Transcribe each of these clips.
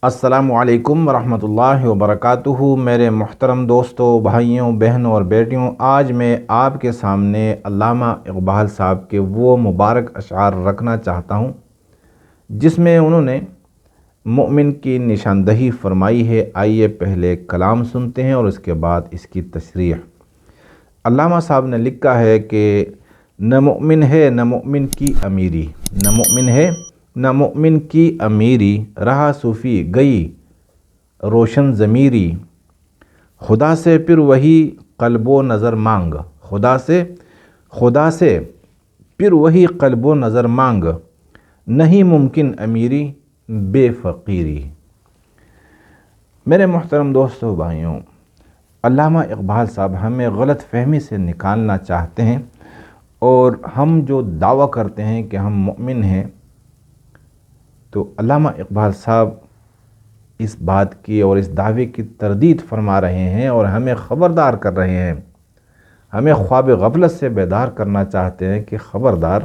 السلام علیکم ورحمۃ اللہ وبرکاتہ۔ میرے محترم دوستوں، بھائیوں، بہنوں اور بیٹیوں، آج میں آپ کے سامنے علامہ اقبال صاحب کے وہ مبارک اشعار رکھنا چاہتا ہوں جس میں انہوں نے مومن کی نشاندہی فرمائی ہے۔ آئیے پہلے کلام سنتے ہیں اور اس کے بعد اس کی تشریح۔ علامہ صاحب نے لکھا ہے کہ نہ مومن ہے نہ مومن کی امیری، نہ مومن ہے نہ مومن کی امیری، رہا صوفی گئی روشن ضمیری، خدا سے پھر وہی قلب و نظر مانگ، خدا سے پھر وہی قلب و نظر مانگ، نہیں ممکن امیری بے فقیری۔ میرے محترم دوستوں، بھائیوں، علامہ اقبال صاحب ہمیں غلط فہمی سے نکالنا چاہتے ہیں، اور ہم جو دعویٰ کرتے ہیں کہ ہم مومن ہیں، تو علامہ اقبال صاحب اس بات کی اور اس دعوے کی تردید فرما رہے ہیں اور ہمیں خبردار کر رہے ہیں، ہمیں خواب غفلت سے بیدار کرنا چاہتے ہیں کہ خبردار،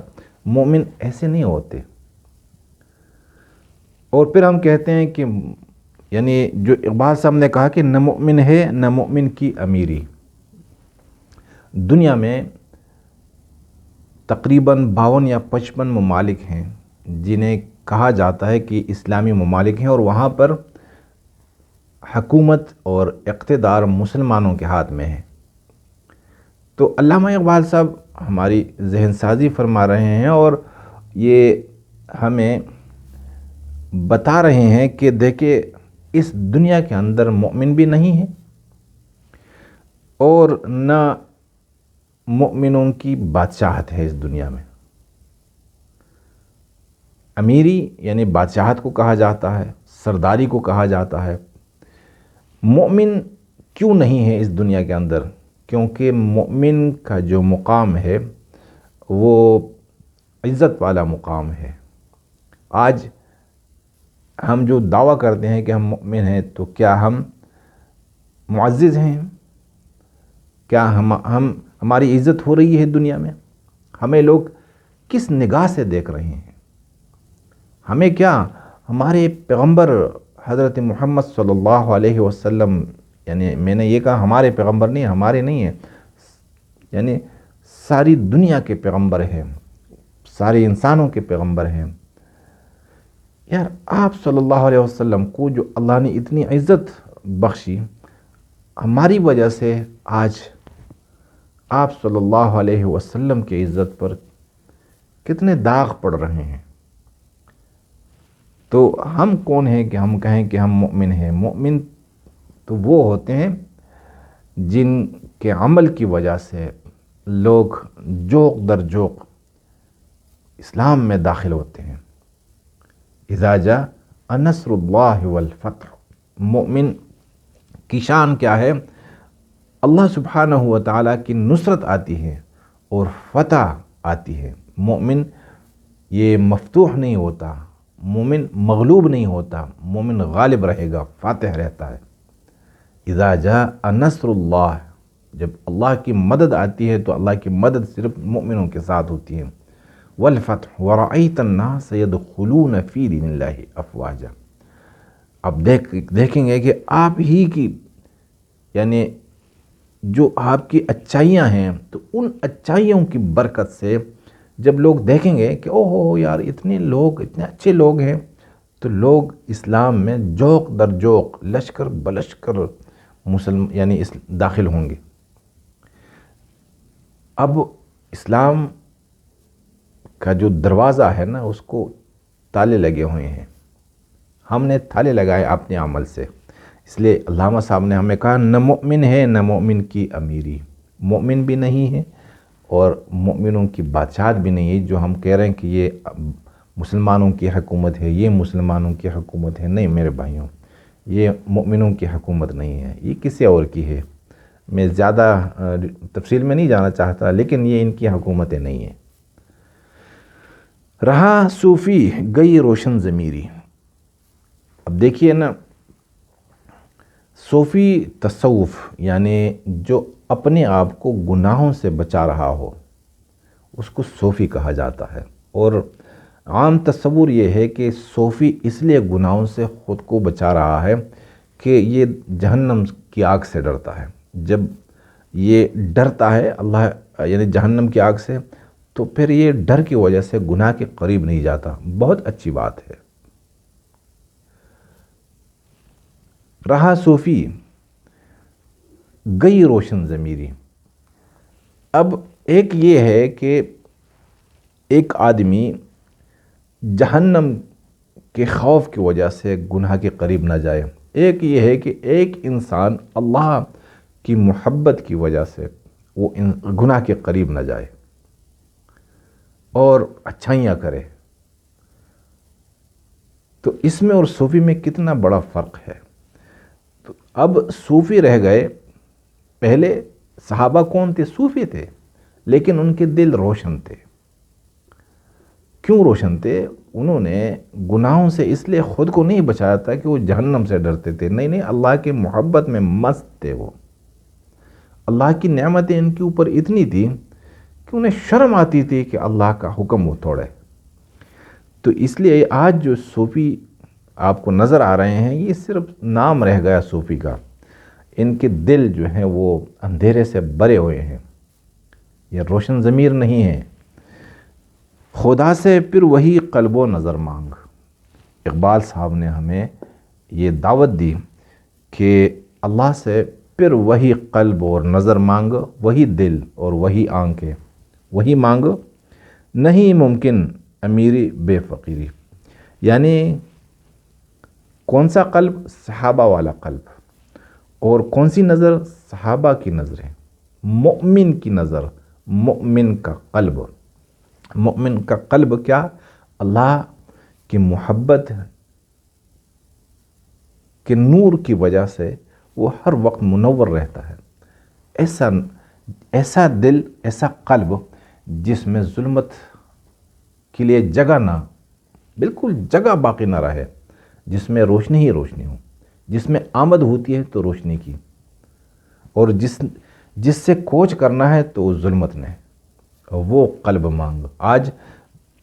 مومن ایسے نہیں ہوتے۔ اور پھر ہم کہتے ہیں کہ یعنی جو اقبال صاحب نے کہا کہ نہ مومن ہے نہ مومن کی امیری۔ دنیا میں تقریباً 52 یا 55 ممالک ہیں جنہیں کہا جاتا ہے کہ اسلامی ممالک ہیں، اور وہاں پر حکومت اور اقتدار مسلمانوں کے ہاتھ میں ہے۔ تو علامہ اقبال صاحب ہماری ذہن سازی فرما رہے ہیں اور یہ ہمیں بتا رہے ہیں کہ دیکھیں، اس دنیا کے اندر مومن بھی نہیں ہے اور نہ مومنوں کی بادشاہت ہے۔ اس دنیا میں امیری یعنی بادشاہت کو کہا جاتا ہے، سرداری کو کہا جاتا ہے۔ مومن کیوں نہیں ہے اس دنیا کے اندر؟ کیونکہ مومن کا جو مقام ہے وہ عزت والا مقام ہے۔ آج ہم جو دعویٰ کرتے ہیں کہ ہم مومن ہیں، تو کیا ہم معزز ہیں؟ کیا ہماری عزت ہو رہی ہے دنیا میں؟ ہمیں لوگ کس نگاہ سے دیکھ رہے ہیں؟ ہمیں کیا ہمارے پیغمبر حضرت محمد صلی اللہ علیہ وسلم، یعنی میں نے یہ کہا ہمارے پیغمبر نہیں، ہمارے نہیں ہیں، یعنی ساری دنیا کے پیغمبر ہیں، سارے انسانوں کے پیغمبر ہیں۔ یار، آپ صلی اللہ علیہ وسلم کو جو اللہ نے اتنی عزت بخشی، ہماری وجہ سے آج آپ صلی اللہ علیہ وسلم کی عزت پر کتنے داغ پڑ رہے ہیں۔ تو ہم کون ہیں کہ ہم کہیں کہ ہم مومن ہیں؟ مومن تو وہ ہوتے ہیں جن کے عمل کی وجہ سے لوگ جوق در جوق اسلام میں داخل ہوتے ہیں۔ اذا جاء نصر اللہ والفتح، مومن کی شان کیا ہے؟ اللہ سبحانہ و تعالیٰ کی نصرت آتی ہے اور فتح آتی ہے۔ مومن یہ مفتوح نہیں ہوتا، مومن مغلوب نہیں ہوتا، مومن غالب رہے گا، فاتح رہتا ہے۔ اذا جاء نصر اللہ، جب اللہ کی مدد آتی ہے تو اللہ کی مدد صرف مومنوں کے ساتھ ہوتی ہے۔ والفتح ورأیت الناس يدخلون فی دین اللہ افواجا، اب دیکھیں گے کہ آپ ہی کی یعنی جو آپ کی اچھائیاں ہیں، تو ان اچھائیوں کی برکت سے جب لوگ دیکھیں گے کہ اوہ یار اتنے لوگ، اتنے اچھے لوگ ہیں، تو لوگ اسلام میں جوق در جوق، لشکر بلشکر یعنی داخل ہوں گے۔ اب اسلام کا جو دروازہ ہے نا، اس کو تالے لگے ہوئے ہیں، ہم نے تالے لگائے اپنے عمل سے۔ اس لیے علامہ صاحب نے ہمیں کہا نہ مومن ہے نہ مومن کی امیری، مومن بھی نہیں ہے اور مومنوں کی بادشاہت بھی نہیں ہے۔ جو ہم کہہ رہے ہیں کہ یہ مسلمانوں کی حکومت ہے، یہ مسلمانوں کی حکومت ہے، نہیں میرے بھائیوں، یہ مومنوں کی حکومت نہیں ہے، یہ کسی اور کی ہے۔ میں زیادہ تفصیل میں نہیں جانا چاہتا، لیکن یہ ان کی حکومتیں نہیں ہیں۔ رہا صوفی گئی روشن ضمیری، اب دیکھیے نا، صوفی تصوف یعنی جو اپنے آپ کو گناہوں سے بچا رہا ہو، اس کو صوفی کہا جاتا ہے۔ اور عام تصور یہ ہے کہ صوفی اس لیے گناہوں سے خود کو بچا رہا ہے کہ یہ جہنم کی آگ سے ڈرتا ہے۔ جب یہ ڈرتا ہے اللہ یعنی جہنم کی آگ سے، تو پھر یہ ڈر کی وجہ سے گناہ کے قریب نہیں جاتا۔ بہت اچھی بات ہے۔ رہا صوفی، گئی روشن ضمیری۔ اب ایک یہ ہے کہ ایک آدمی جہنم کے خوف کی وجہ سے گناہ کے قریب نہ جائے، ایک یہ ہے کہ ایک انسان اللہ کی محبت کی وجہ سے وہ گناہ کے قریب نہ جائے اور اچھائیاں کرے۔ تو اس میں اور صوفی میں کتنا بڑا فرق ہے۔ تو اب صوفی رہ گئے، پہلے صحابہ کون تھے؟ صوفی تھے، لیکن ان کے دل روشن تھے۔ کیوں روشن تھے؟ انہوں نے گناہوں سے اس لیے خود کو نہیں بچایا تھا کہ وہ جہنم سے ڈرتے تھے، نہیں، اللہ کی محبت میں مست تھے وہ۔ اللہ کی نعمتیں ان کے اوپر اتنی تھی کہ انہیں شرم آتی تھی کہ اللہ کا حکم وہ توڑے۔ تو اس لیے آج جو صوفی آپ کو نظر آ رہے ہیں، یہ صرف نام رہ گیا صوفی کا، ان کے دل جو ہیں وہ اندھیرے سے بھرے ہوئے ہیں، یہ روشن ضمیر نہیں ہے۔ خدا سے پھر وہی قلب و نظر مانگ۔ اقبال صاحب نے ہمیں یہ دعوت دی کہ اللہ سے پھر وہی قلب اور نظر مانگ، وہی دل اور وہی آنکھیں، وہی مانگ۔ نہیں ممکن امیری بے فقیری، یعنی کون سا قلب؟ صحابہ والا قلب۔ اور کون سی نظر؟ صحابہ کی نظریں، مؤمن کی نظر، مؤمن کا قلب۔ مؤمن کا قلب کیا؟ اللہ کی محبت کے نور کی وجہ سے وہ ہر وقت منور رہتا ہے۔ ایسا دل، ایسا قلب جس میں ظلمت کے لیے جگہ نہ، بالکل جگہ باقی نہ رہے، جس میں روشنی ہی روشنی ہو، جس میں آمد ہوتی ہے تو روشنی کی، اور جس سے کوچ کرنا ہے تو ظلمت نے، وہ قلب مانگ۔ آج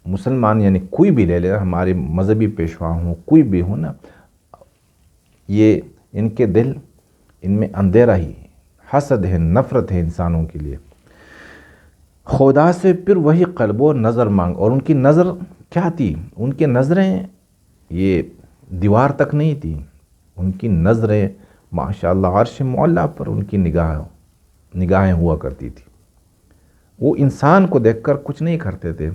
مسلمان یعنی کوئی بھی لے لے، ہمارے مذہبی پیشوا ہوں، کوئی بھی ہو نا، یہ ان کے دل، ان میں اندھیرا ہی، حسد ہے، نفرت ہے انسانوں کے لیے۔ خدا سے پھر وہی قلب و نظر مانگ۔ اور ان کی نظر کیا تھی؟ ان کی نظریں یہ دیوار تک نہیں تھی، ان کی نظریں ماشاءاللہ عرش معلیٰ پر ان کی نگاہیں ہوا کرتی تھی۔ وہ انسان کو دیکھ کر کچھ نہیں کرتے تھے،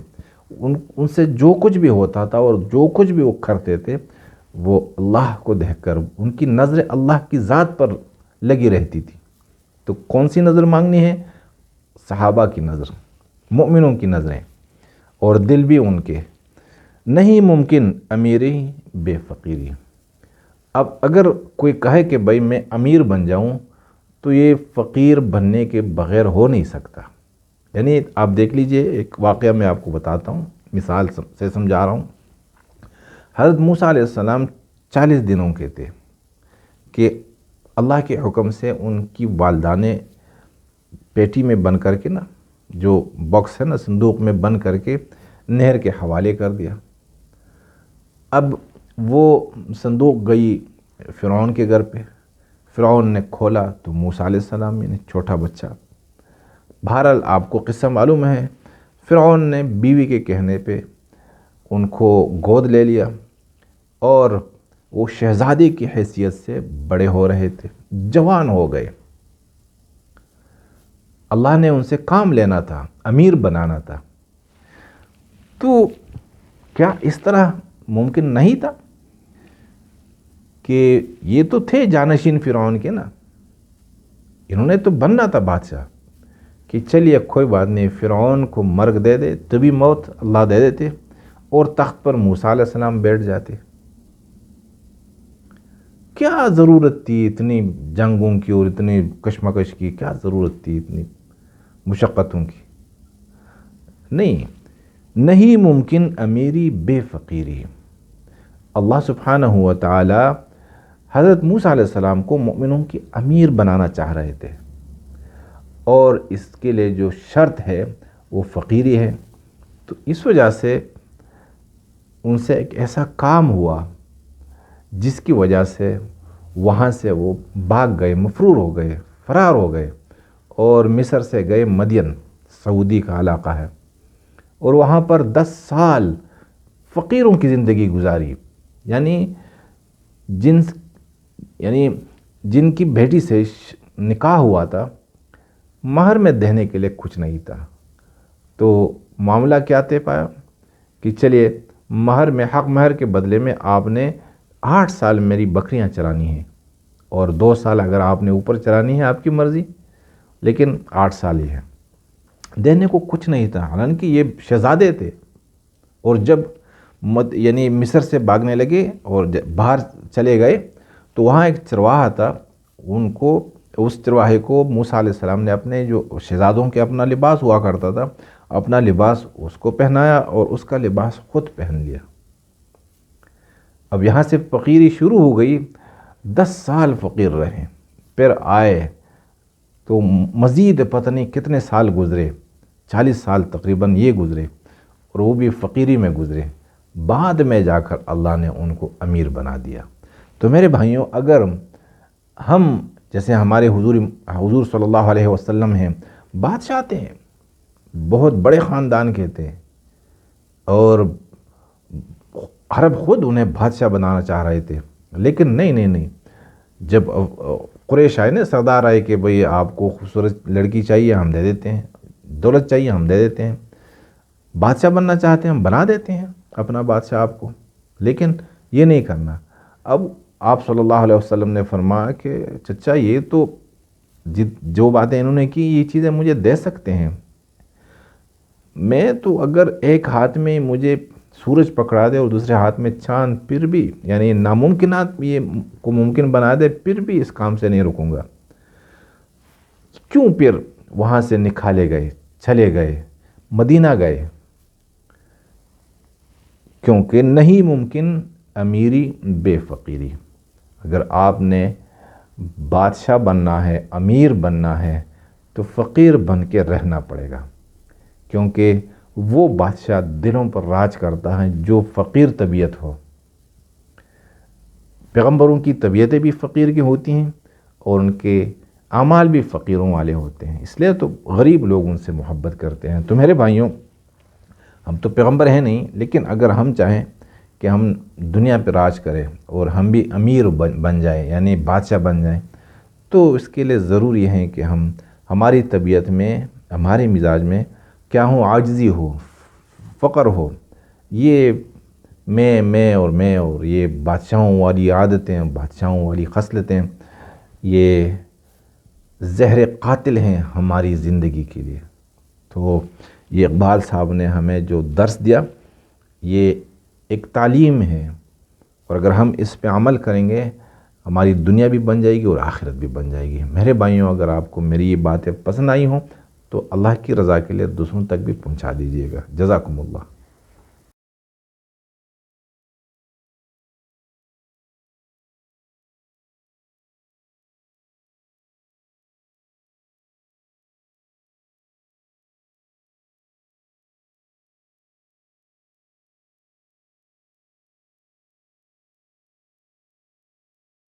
ان سے جو کچھ بھی ہوتا تھا اور جو کچھ بھی وہ کرتے تھے، وہ اللہ کو دیکھ کر ان کی نظر اللہ کی ذات پر لگی رہتی تھی۔ تو کون سی نظر مانگنی ہے؟ صحابہ کی نظر، مومنوں کی نظریں، اور دل بھی ان کے۔ نہیں ممکن امیری بے فقیری۔ اب اگر کوئی کہے کہ بھائی میں امیر بن جاؤں، تو یہ فقیر بننے کے بغیر ہو نہیں سکتا۔ یعنی آپ دیکھ لیجئے، ایک واقعہ میں آپ کو بتاتا ہوں، مثال سے سمجھا رہا ہوں۔ حضرت موسیٰ علیہ السلام 40 دنوں کے تھے کہ اللہ کے حکم سے ان کی والدہ نے پیٹی میں بند کر کے نا، جو باکس ہے نا، صندوق میں بند کر کے نہر کے حوالے کر دیا۔ اب وہ صندوق گئی فرعون کے گھر پہ، فرعون نے کھولا تو موسیٰ علیہ السلام یعنی چھوٹا بچہ۔ بہرحال آپ کو قصہ معلوم ہے، فرعون نے بیوی کے کہنے پہ ان کو گود لے لیا، اور وہ شہزادی کی حیثیت سے بڑے ہو رہے تھے، جوان ہو گئے۔ اللہ نے ان سے کام لینا تھا، امیر بنانا تھا۔ تو کیا اس طرح ممکن نہیں تھا کہ یہ تو تھے جانشین فرعون کے نا، انہوں نے تو بننا تھا بادشاہ، کہ چلیے کوئی بات نہیں، فرعون کو مرگ دے دے، طبی موت اللہ دے دیتے، اور تخت پر موسیٰ علیہ السلام بیٹھ جاتے۔ کیا ضرورت تھی اتنی جنگوں کی اور اتنی کشمکش کی؟ کیا ضرورت تھی اتنی مشقتوں کی؟ نہیں ممکن امیری بے فقیری۔ اللہ سبحانہ و تعالی حضرت موسیٰ علیہ السلام کو مومنوں کی امیر بنانا چاہ رہے تھے، اور اس کے لیے جو شرط ہے وہ فقیری ہے۔ تو اس وجہ سے ان سے ایک ایسا کام ہوا جس کی وجہ سے وہاں سے وہ بھاگ گئے، مفرور ہو گئے، فرار ہو گئے، اور مصر سے گئے مدین، سعودی کا علاقہ ہے، اور وہاں پر 10 سال فقیروں کی زندگی گزاری. یعنی جن کی بیٹی سے نکاح ہوا تھا، مہر میں دینے کے لیے کچھ نہیں تھا. تو معاملہ کیا طے پایا کہ چلیے حق مہر کے بدلے میں آپ نے 8 سال میری بکریاں چرانی ہیں، اور 2 سال اگر آپ نے اوپر چرانی ہے آپ کی مرضی، لیکن 8 سال ہی ہے. دینے کو کچھ نہیں تھا، حالانکہ یہ شہزادے تھے. اور جب مصر سے بھاگنے لگے اور باہر چلے گئے تو وہاں ایک چرواہا تھا. اس چرواہے کو موسیٰ علیہ السلام نے اپنے جو شہزادوں کے اپنا لباس ہوا کرتا تھا، اپنا لباس اس کو پہنایا اور اس کا لباس خود پہن لیا. اب یہاں سے فقیری شروع ہو گئی. 10 سال فقیر رہے، پھر آئے تو مزید پتہ نہیں کتنے سال گزرے، 40 سال تقریباً یہ گزرے، اور وہ بھی فقیری میں گزرے. بعد میں جا کر اللہ نے ان کو امیر بنا دیا. تو میرے بھائیوں، اگر ہم جیسے ہمارے حضور صلی اللہ علیہ وسلم ہیں، بادشاہ تھے، بہت بڑے خاندان کے تھے، اور عرب خود انہیں بادشاہ بنانا چاہ رہے تھے، لیکن نہیں، جب قریش آئے نا، سردار آئے کہ بھئی آپ کو خوبصورت لڑکی چاہیے ہم دے دیتے ہیں، دولت چاہیے ہم دے دیتے ہیں، بادشاہ بننا چاہتے ہیں ہم بنا دیتے ہیں اپنا بادشاہ آپ کو، لیکن یہ نہیں کرنا. اب آپ صلی اللہ علیہ وسلم نے فرمایا کہ چچا یہ تو جو باتیں انہوں نے کی یہ چیزیں مجھے دے سکتے ہیں، میں تو اگر ایک ہاتھ میں مجھے سورج پکڑا دے اور دوسرے ہاتھ میں چاند، پھر بھی یعنی ناممکنات یہ کو ممکن بنا دے، پھر بھی اس کام سے نہیں رکوں گا. کیوں پھر وہاں سے نکالے گئے، چلے گئے، مدینہ گئے؟ کیونکہ نہیں ممکن امیری بے فقیری. اگر آپ نے بادشاہ بننا ہے، امیر بننا ہے، تو فقیر بن کے رہنا پڑے گا، کیونکہ وہ بادشاہ دلوں پر راج کرتا ہے جو فقیر طبیعت ہو. پیغمبروں کی طبیعتیں بھی فقیر کی ہوتی ہیں اور ان کے اعمال بھی فقیروں والے ہوتے ہیں، اس لیے تو غریب لوگ ان سے محبت کرتے ہیں. تو میرے بھائیوں، ہم تو پیغمبر ہیں نہیں، لیکن اگر ہم چاہیں کہ ہم دنیا پہ راج کریں اور ہم بھی امیر بن جائیں، یعنی بادشاہ بن جائیں، تو اس کے لیے ضروری ہے کہ ہماری طبیعت میں، ہمارے مزاج میں کیا ہو، عاجزی ہو، فقر ہو. یہ میں اور یہ بادشاہوں والی عادتیں، بادشاہوں والی خصلتیں، یہ زہر قاتل ہیں ہماری زندگی کے لیے. تو یہ اقبال صاحب نے ہمیں جو درس دیا، یہ ایک تعلیم ہے، اور اگر ہم اس پہ عمل کریں گے ہماری دنیا بھی بن جائے گی اور آخرت بھی بن جائے گی. میرے بھائیوں، اگر آپ کو میری یہ باتیں پسند آئی ہوں تو اللہ کی رضا کے لیے دوسروں تک بھی پہنچا دیجیے گا. جزاکم اللہ.